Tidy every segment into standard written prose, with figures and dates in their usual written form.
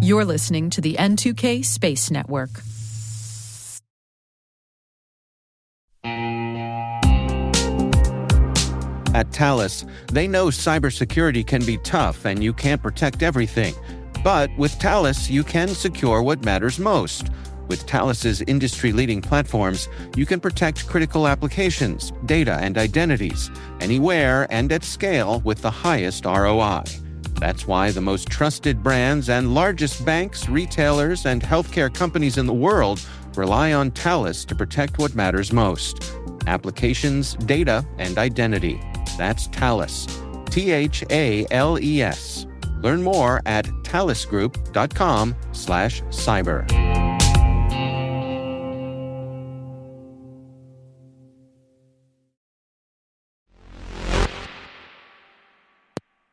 You're listening to the N2K Space Network. At Thales, they know cybersecurity can be tough and you can't protect everything. But with Thales, you can secure what matters most. With Thales's industry-leading platforms, you can protect critical applications, data, and identities, anywhere and at scale with the highest ROI. That's why the most trusted brands and largest banks, retailers, and healthcare companies in the world rely on Thales to protect what matters most: applications, data, and identity. That's Thales. Thales. Learn more at thalesgroup.com/cyber.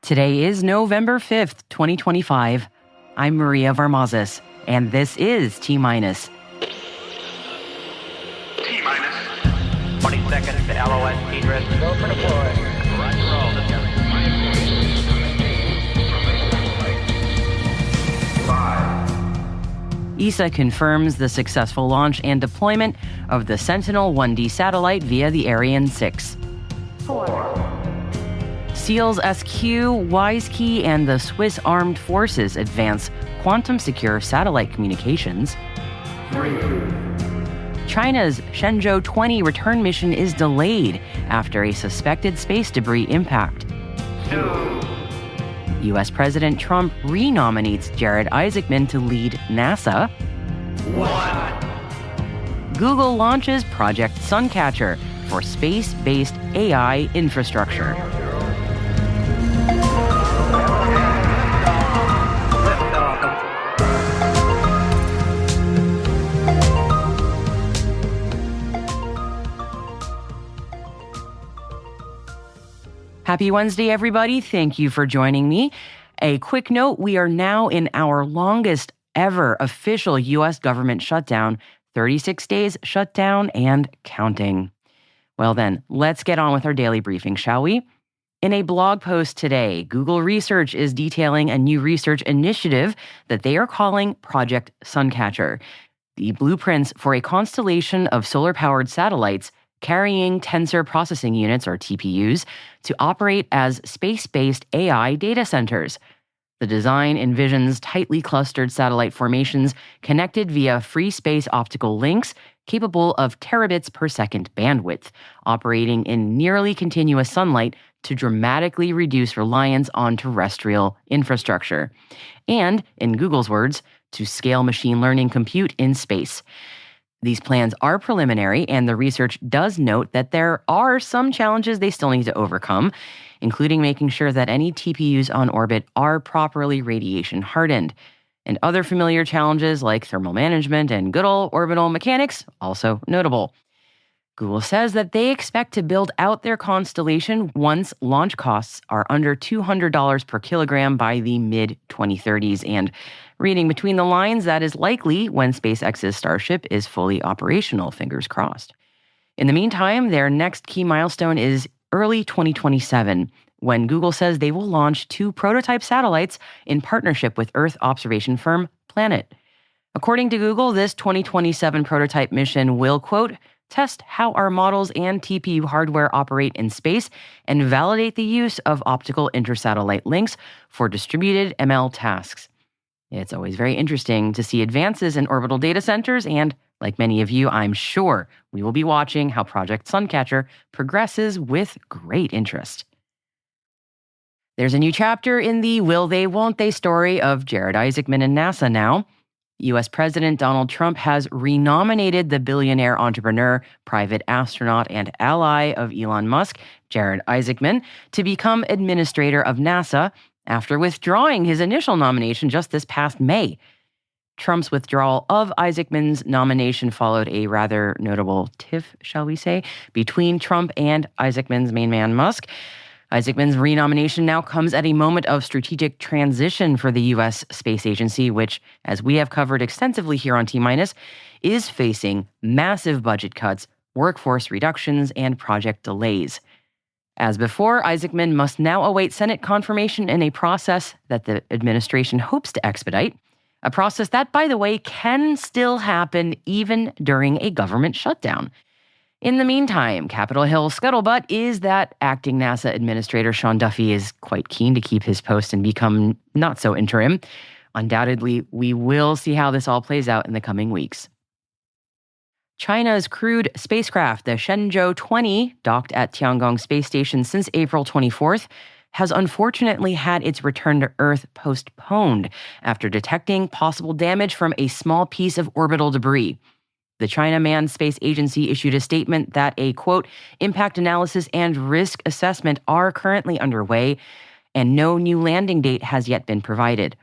Today is November 5th, 2025. I'm Maria Varmazis, and this is T-Minus. T-minus 20 seconds to LOS T-Drift. Go for deploy. Rock and roll. 5. ESA confirms the successful launch and deployment of the Sentinel-1D satellite via the Ariane 6. 4. SEALs SQ, WISE-Key, and the Swiss Armed Forces advance quantum-secure satellite communications. 3. China's Shenzhou 20 return mission is delayed after a suspected space debris impact. 2. U.S. President Trump renominates Jared Isaacman to lead NASA. 1. Google launches Project Suncatcher for space-based AI infrastructure. Happy Wednesday, everybody. Thank you for joining me. A quick note, we are now in our longest ever official U.S. government shutdown, 36 days shutdown and counting. Well then, let's get on with our daily briefing, shall we? In a blog post today, Google Research is detailing a new research initiative that they are calling Project Suncatcher. The blueprints for a constellation of solar-powered satellites carrying Tensor Processing Units, or TPUs, to operate as space-based AI data centers. The design envisions tightly clustered satellite formations connected via free space optical links capable of terabits per second bandwidth, operating in nearly continuous sunlight to dramatically reduce reliance on terrestrial infrastructure. And, in Google's words, to scale machine learning compute in space. These plans are preliminary, and the research does note that there are some challenges they still need to overcome, including making sure that any TPUs on orbit are properly radiation hardened. And other familiar challenges like thermal management and good old orbital mechanics, also notable. Google says that they expect to build out their constellation once launch costs are under $200 per kilogram by the mid-2030s, and reading between the lines, that is likely when SpaceX's Starship is fully operational, fingers crossed. In the meantime, their next key milestone is early 2027, when Google says they will launch 2 prototype satellites in partnership with Earth observation firm Planet. According to Google, this 2027 prototype mission will, quote, test how our models and TPU hardware operate in space and validate the use of optical intersatellite links for distributed ML tasks. It's always very interesting to see advances in orbital data centers, and like many of you, I'm sure we will be watching how Project Suncatcher progresses with great interest. There's a new chapter in the will they, won't they story of Jared Isaacman and NASA now. U.S. President Donald Trump has renominated the billionaire entrepreneur, private astronaut, and ally of Elon Musk, Jared Isaacman, to become administrator of NASA after withdrawing his initial nomination just this past May. Trump's withdrawal of Isaacman's nomination followed a rather notable tiff, shall we say, between Trump and Isaacman's main man, Musk. Isaacman's renomination now comes at a moment of strategic transition for the U.S. Space Agency, which, as we have covered extensively here on T-Minus, is facing massive budget cuts, workforce reductions, and project delays. As before, Isaacman must now await Senate confirmation in a process that the administration hopes to expedite. A process that, by the way, can still happen even during a government shutdown. In the meantime, Capitol Hill scuttlebutt is that acting NASA Administrator Sean Duffy is quite keen to keep his post and become not so interim. Undoubtedly, we will see how this all plays out in the coming weeks. China's crewed spacecraft, the Shenzhou 20, docked at Tiangong Space Station since April 24th, has unfortunately had its return to Earth postponed after detecting possible damage from a small piece of orbital debris. The China Manned Space Agency issued a statement that a, quote, impact analysis and risk assessment are currently underway, and no new landing date has yet been provided.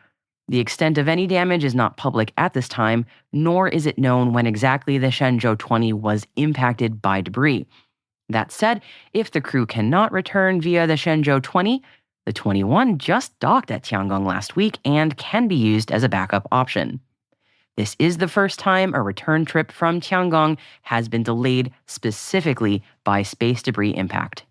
The extent of any damage is not public at this time, nor is it known when exactly the Shenzhou 20 was impacted by debris. That said, if the crew cannot return via the Shenzhou 20, the 21 just docked at Tiangong last week and can be used as a backup option. This is the first time a return trip from Tiangong has been delayed specifically by space debris impact.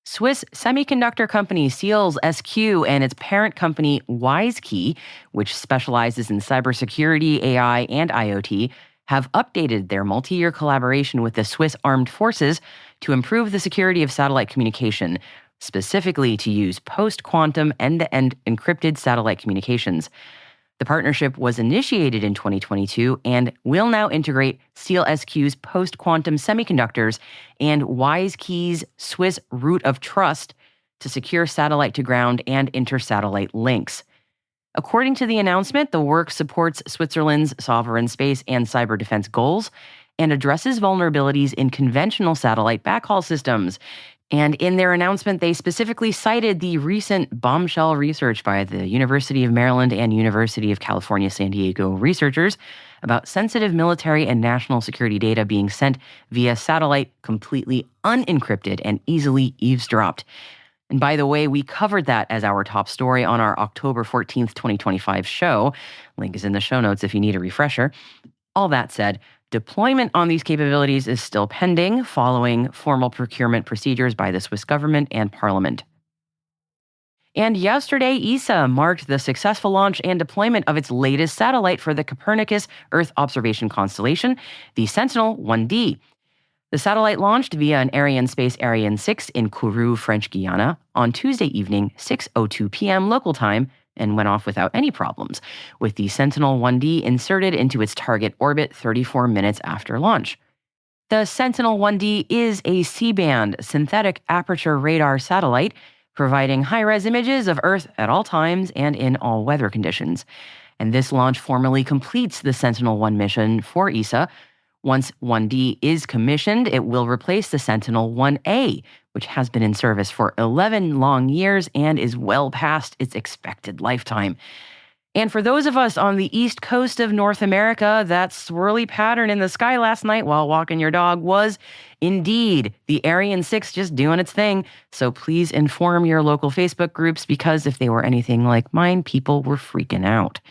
Swiss semiconductor company Seals SQ and its parent company WiseKey, which specializes in cybersecurity, AI, and IoT, have updated their multi-year collaboration with the Swiss Armed Forces to improve the security of satellite communication, specifically to use post-quantum end-to-end encrypted satellite communications. The partnership was initiated in 2022 and will now integrate Seal SQ's post-quantum semiconductors and WiseKey's Swiss root of trust to secure satellite-to-ground and inter-satellite links. According to the announcement, the work supports Switzerland's sovereign space and cyber defense goals and addresses vulnerabilities in conventional satellite backhaul systems. And in their announcement, they specifically cited the recent bombshell research by the University of Maryland and University of California, San Diego researchers about sensitive military and national security data being sent via satellite completely unencrypted and easily eavesdropped. And by the way, we covered that as our top story on our October 14th, 2025 show. Link is in the show notes if you need a refresher. All that said, deployment on these capabilities is still pending, following formal procurement procedures by the Swiss government and parliament. And yesterday, ESA marked the successful launch and deployment of its latest satellite for the Copernicus Earth observation constellation, the Sentinel-1D. The satellite launched via an Arianespace Ariane 6 in Kourou, French Guiana, on Tuesday evening, 6:02 p.m. local time, and went off without any problems, with the Sentinel-1D inserted into its target orbit 34 minutes after launch. The Sentinel-1D is a C-band synthetic aperture radar satellite, providing high-res images of Earth at all times and in all weather conditions. And this launch formally completes the Sentinel-1 mission for ESA. Once 1D is commissioned, it will replace the Sentinel-1A, which has been in service for 11 long years and is well past its expected lifetime. And for those of us on the east coast of North America, that swirly pattern in the sky last night while walking your dog was indeed the Ariane 6 just doing its thing. So please inform your local Facebook groups, because if they were anything like mine, people were freaking out.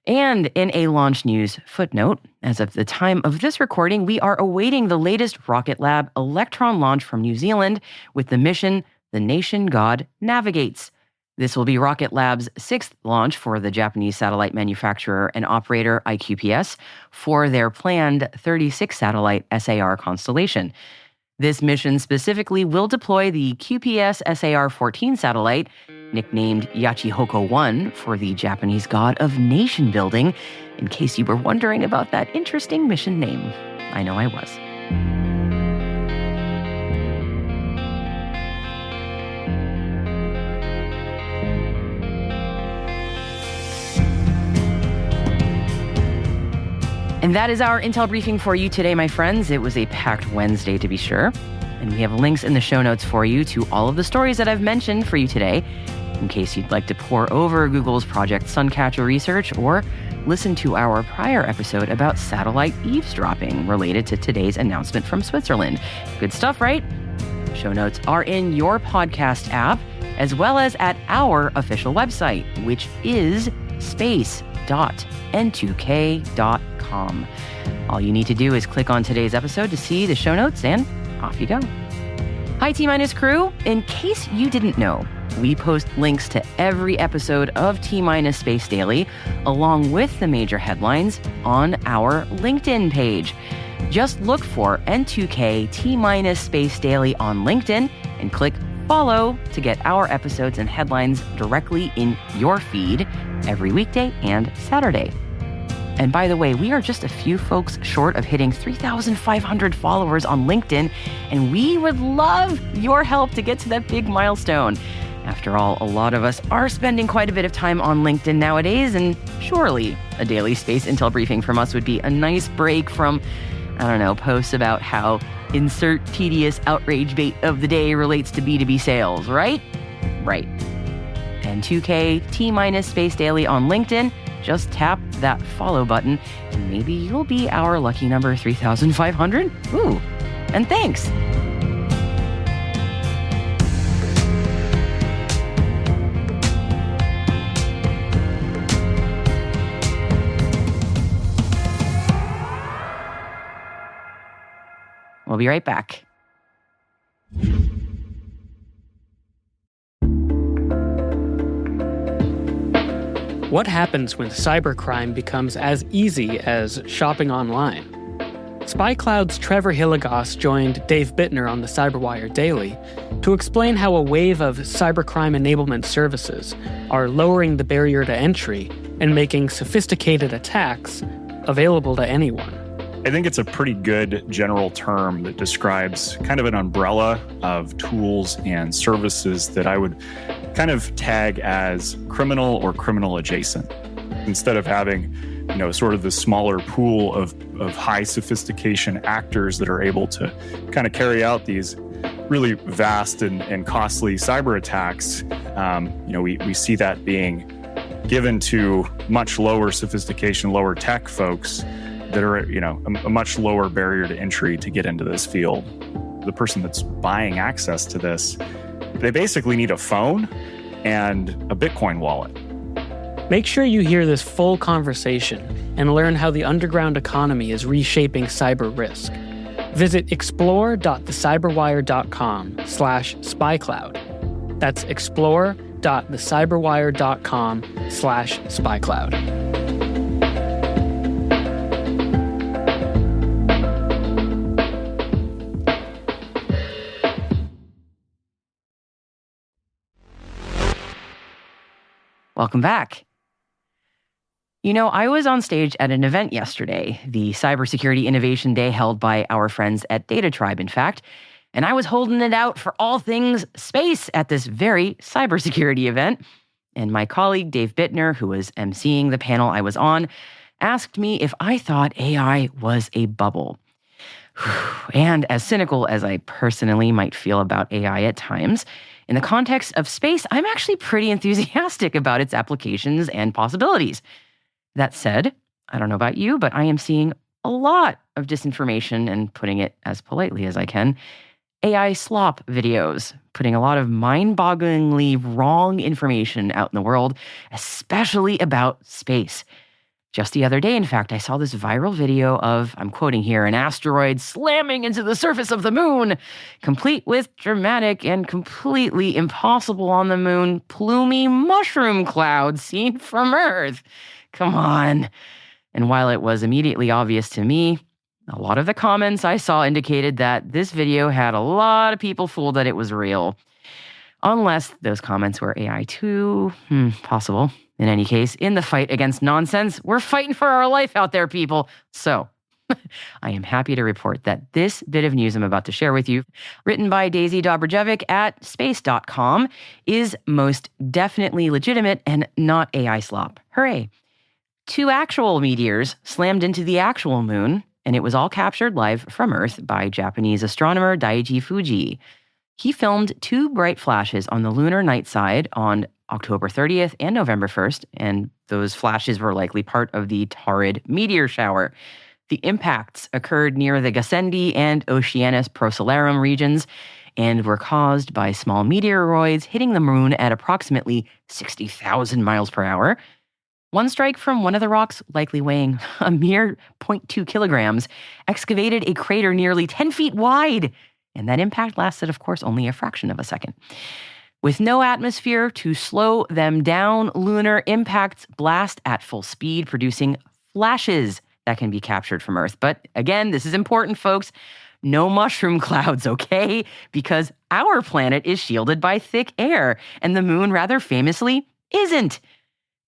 And in a launch news footnote, as of the time of this recording, we are awaiting the latest Rocket Lab Electron launch from New Zealand with the mission The Nation God Navigates. This will be Rocket Lab's 6th launch for the Japanese satellite manufacturer and operator IQPS for their planned 36-satellite SAR constellation. This mission specifically will deploy the QPS SAR-14 satellite, nicknamed Yachihoko-1 for the Japanese god of nation building, in case you were wondering about that interesting mission name. I know I was. And that is our Intel briefing for you today, my friends. It was a packed Wednesday, to be sure. And we have links in the show notes for you to all of the stories that I've mentioned for you today, in case you'd like to pore over Google's Project Suncatcher research or listen to our prior episode about satellite eavesdropping related to today's announcement from Switzerland. Good stuff, right? Show notes are in your podcast app, as well as at our official website, which is space.n2k.com. All you need to do is click on today's episode to see the show notes, and off you go. Hi, T-Minus crew. In case you didn't know, we post links to every episode of T-Minus Space Daily, along with the major headlines, on our LinkedIn page. Just look for N2K T-Minus Space Daily on LinkedIn and click follow to get our episodes and headlines directly in your feed every weekday and Saturday. And by the way, we are just a few folks short of hitting 3,500 followers on LinkedIn, and we would love your help to get to that big milestone. After all, a lot of us are spending quite a bit of time on LinkedIn nowadays, and surely a daily Space Intel briefing from us would be a nice break from, posts about how insert tedious outrage bait of the day relates to B2B sales, right? Right. And 2K T-Minus Space Daily on LinkedIn. Just tap that follow button, and maybe you'll be our lucky number 3,500. Ooh, and thanks. We'll be right back. What happens when cybercrime becomes as easy as shopping online? SpyCloud's Trevor Hilligoss joined Dave Bittner on the CyberWire Daily to explain how a wave of cybercrime enablement services are lowering the barrier to entry and making sophisticated attacks available to anyone. I think it's a pretty good general term that describes kind of an umbrella of tools and services that I would kind of tag as criminal or criminal adjacent. Instead of having, sort of the smaller pool of high sophistication actors that are able to kind of carry out these really vast and costly cyber attacks, we see that being given to much lower sophistication, lower tech folks that are, a much lower barrier to entry to get into this field. The person that's buying access to this, they basically need a phone and a Bitcoin wallet. Make sure you hear this full conversation and learn how the underground economy is reshaping cyber risk. Visit explore.thecyberwire.com/spycloud. That's explore.thecyberwire.com/spycloud. Welcome back. I was on stage at an event yesterday, the Cybersecurity Innovation Day held by our friends at Data Tribe, in fact, and I was holding it out for all things space at this very cybersecurity event. And my colleague, Dave Bittner, who was emceeing the panel I was on, asked me if I thought AI was a bubble. And as cynical as I personally might feel about AI at times, in the context of space, I'm actually pretty enthusiastic about its applications and possibilities. That said, I don't know about you, but I am seeing a lot of disinformation, and putting it as politely as I can, AI slop videos, putting a lot of mind-bogglingly wrong information out in the world, especially about space. Just the other day, in fact, I saw this viral video of, I'm quoting here, an asteroid slamming into the surface of the moon, complete with dramatic and completely impossible on the moon plumy mushroom clouds seen from Earth. Come on. And while it was immediately obvious to me, a lot of the comments I saw indicated that this video had a lot of people fooled that it was real. Unless those comments were AI too, possible. In any case, in the fight against nonsense, we're fighting for our life out there, people. So, I am happy to report that this bit of news I'm about to share with you, written by Daisy Dobrojevic at space.com, is most definitely legitimate and not AI slop. Hooray. 2 actual meteors slammed into the actual moon, and it was all captured live from Earth by Japanese astronomer Daiji Fuji. He filmed 2 bright flashes on the lunar night side on October 30th and November 1st, and those flashes were likely part of the torrid meteor shower. The impacts occurred near the Gassendi and Oceanus Procellarum regions and were caused by small meteoroids hitting the moon at approximately 60,000 miles per hour. One strike from one of the rocks, likely weighing a mere 0.2 kilograms, excavated a crater nearly 10 feet wide And that impact lasted, of course, only a fraction of a second. With no atmosphere to slow them down, lunar impacts blast at full speed, producing flashes that can be captured from Earth. But again, this is important, folks. No mushroom clouds, okay? Because our planet is shielded by thick air, and the moon, rather famously, isn't.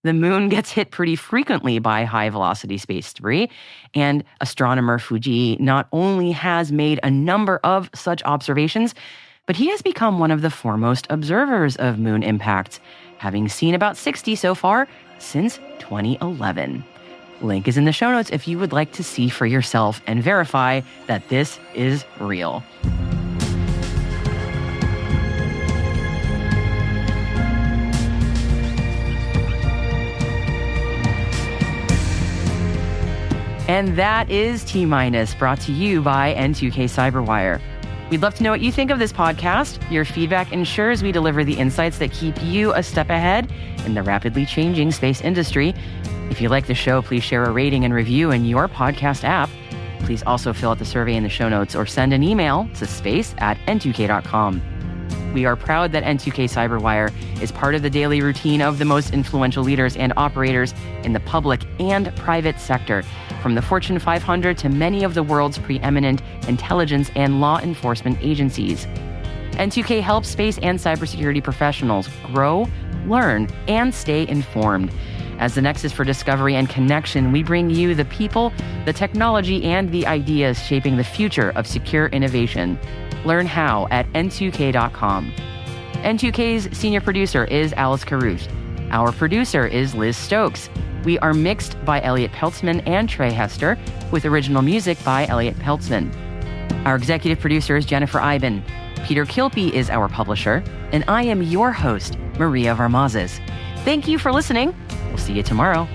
The moon gets hit pretty frequently by high-velocity space debris, and astronomer Fuji not only has made a number of such observations, but he has become one of the foremost observers of moon impacts, having seen about 60 so far since 2011. Link is in the show notes if you would like to see for yourself and verify that this is real. And that is T-Minus, brought to you by N2K Cyberwire. We'd love to know what you think of this podcast. Your feedback ensures we deliver the insights that keep you a step ahead in the rapidly changing space industry. If you like the show, please share a rating and review in your podcast app. Please also fill out the survey in the show notes or send an email to space@n2k.com. We are proud that N2K Cyberwire is part of the daily routine of the most influential leaders and operators in the public and private sector, from the Fortune 500 to many of the world's preeminent intelligence and law enforcement agencies. N2K helps space and cybersecurity professionals grow, learn, and stay informed. As the nexus for discovery and connection, we bring you the people, the technology, and the ideas shaping the future of secure innovation. Learn how at n2k.com. N2K's senior producer is Alice Carruth. Our producer is Liz Stokes. We are mixed by Elliot Peltzman and Trey Hester, with original music by Elliot Peltzman. Our executive producer is Jennifer Iben. Peter Kilpie is our publisher, and I am your host, Maria Varmazes. Thank you for listening. We'll see you tomorrow.